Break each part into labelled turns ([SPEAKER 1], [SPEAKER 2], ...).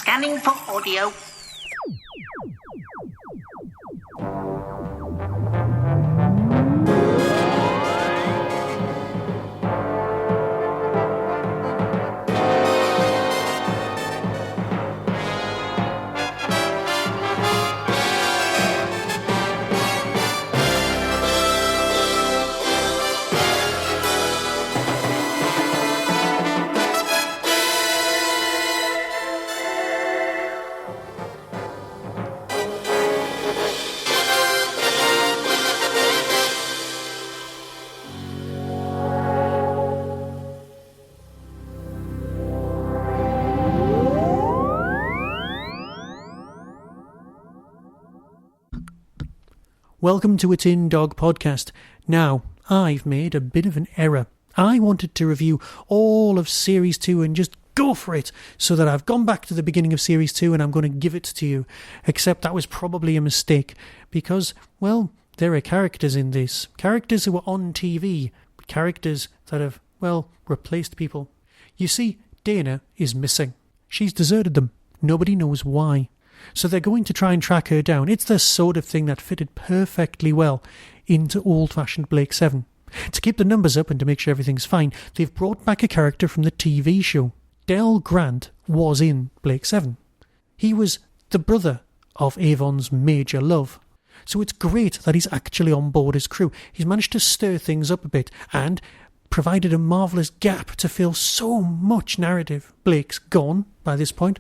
[SPEAKER 1] Scanning for audio.
[SPEAKER 2] Welcome to a Tin Dog podcast. Now, I've made a bit of an error. I wanted to review all of Series 2 and just go for it, so that I've gone back to the beginning of Series 2 and I'm going to give it to you. Except that was probably a mistake, because, well, there are characters in this. Characters who are on TV. Characters that have, well, replaced people. You see, Dayna is missing. She's deserted them. Nobody knows why. So they're going to try and track her down. It's the sort of thing that fitted perfectly well into old-fashioned Blake 7. To keep the numbers up and to make sure everything's fine, they've brought back a character from the TV show. Del Grant was in Blake 7. He was the brother of Avon's major love. So it's great that he's actually on board his crew. He's managed to stir things up a bit and provided a marvellous gap to fill so much narrative. Blake's gone by this point.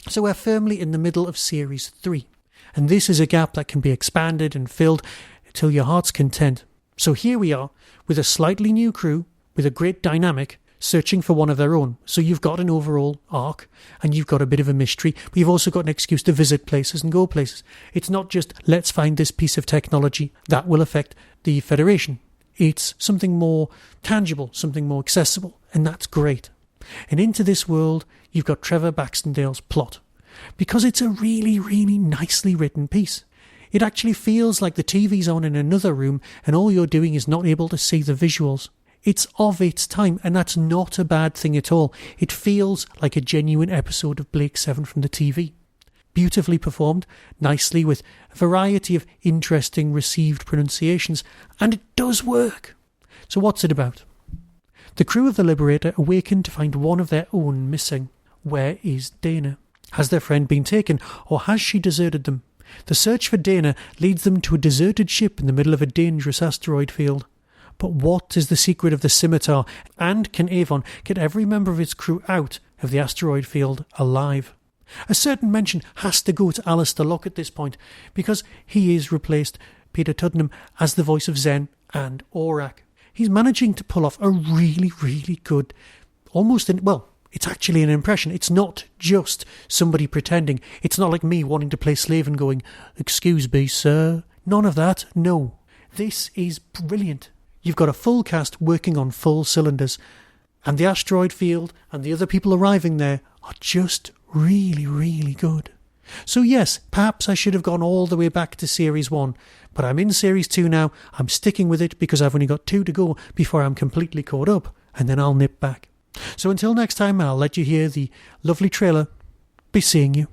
[SPEAKER 2] So we're firmly in the middle of Series 3, and this is a gap that can be expanded and filled till your heart's content. So here we are, with a slightly new crew, with a great dynamic, searching for one of their own. So you've got an overall arc, and you've got a bit of a mystery, but you've also got an excuse to visit places and go places. It's not just, let's find this piece of technology that will affect the Federation. It's something more tangible, something more accessible, and that's great. And into this world, you've got Trevor Baxendale's plot, because it's a really, really nicely written piece. It actually feels like the TV's on in another room and all you're doing is not able to see the visuals. It's of its time, and that's not a bad thing at all. It feels like a genuine episode of Blake 7 from the TV. Beautifully performed, nicely, with a variety of interesting received pronunciations, and it does work. So what's it about? The crew of the Liberator awaken to find one of their own missing. Where is Dayna? Has their friend been taken, or has she deserted them? The search for Dayna leads them to a deserted ship in the middle of a dangerous asteroid field. But what is the secret of the Scimitar, and can Avon get every member of its crew out of the asteroid field alive? A certain mention has to go to Alistair Locke at this point, because he has replaced Peter Tuddenham as the voice of Zen and Orac. He's managing to pull off a really, really good, it's actually an impression. It's not just somebody pretending. It's not like me wanting to play Slave and going, "Excuse me, sir." None of that, no. This is brilliant. You've got a full cast working on full cylinders, and the asteroid field and the other people arriving there are just really, really good. So yes, perhaps I should have gone all the way back to Series 1, but I'm in Series 2 now. I'm sticking with it because I've only got 2 to go before I'm completely caught up, and then I'll nip back. So until next time, I'll let you hear the lovely trailer. Be seeing you.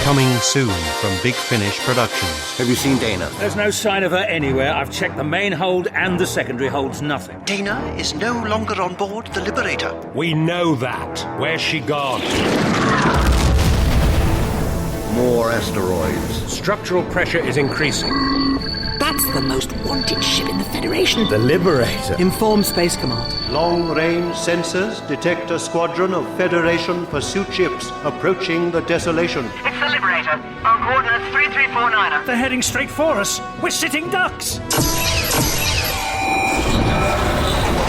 [SPEAKER 3] Coming soon from Big Finish Productions.
[SPEAKER 4] Have you seen Dayna?
[SPEAKER 5] There's no sign of her anywhere. I've checked the main hold and the secondary holds, nothing.
[SPEAKER 1] Dayna is no longer on board the Liberator.
[SPEAKER 6] We know that. Where's she gone?
[SPEAKER 4] More asteroids.
[SPEAKER 6] Structural pressure is increasing.
[SPEAKER 7] That's the most wanted ship in the Federation.
[SPEAKER 6] The Liberator.
[SPEAKER 7] Inform Space Command.
[SPEAKER 8] Long-range sensors detect a squadron of Federation pursuit ships approaching the Desolation.
[SPEAKER 9] It's the Liberator. Our coordinates 3349.
[SPEAKER 5] They're heading straight for us. We're sitting ducks.
[SPEAKER 6] What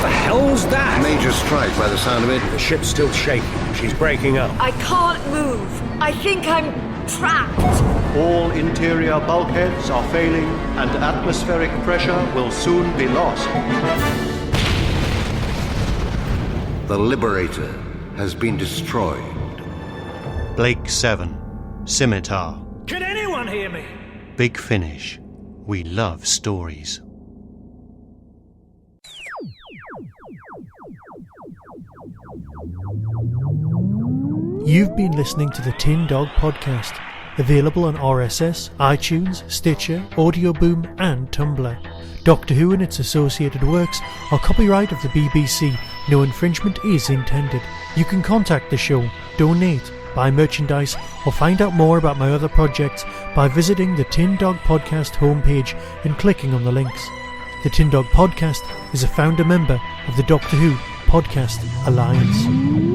[SPEAKER 6] the hell's that?
[SPEAKER 4] Major strike by the sound of it.
[SPEAKER 6] The ship's still shaking. She's breaking up.
[SPEAKER 10] I can't move. I think I'm trapped.
[SPEAKER 8] All interior bulkheads are failing, and atmospheric pressure will soon be lost.
[SPEAKER 4] The Liberator has been destroyed.
[SPEAKER 3] Blake 7, Scimitar.
[SPEAKER 5] Can anyone hear me?
[SPEAKER 3] Big Finish. We love stories.
[SPEAKER 2] You've been listening to the Tin Dog Podcast, available on RSS, iTunes, Stitcher, Audio Boom and Tumblr. Doctor Who and its associated works are copyright of the BBC. No infringement is intended. You can contact the show, donate, buy merchandise or find out more about my other projects by visiting the Tin Dog Podcast homepage and clicking on the links. The Tin Dog Podcast is a founder member of the Doctor Who Podcast Alliance.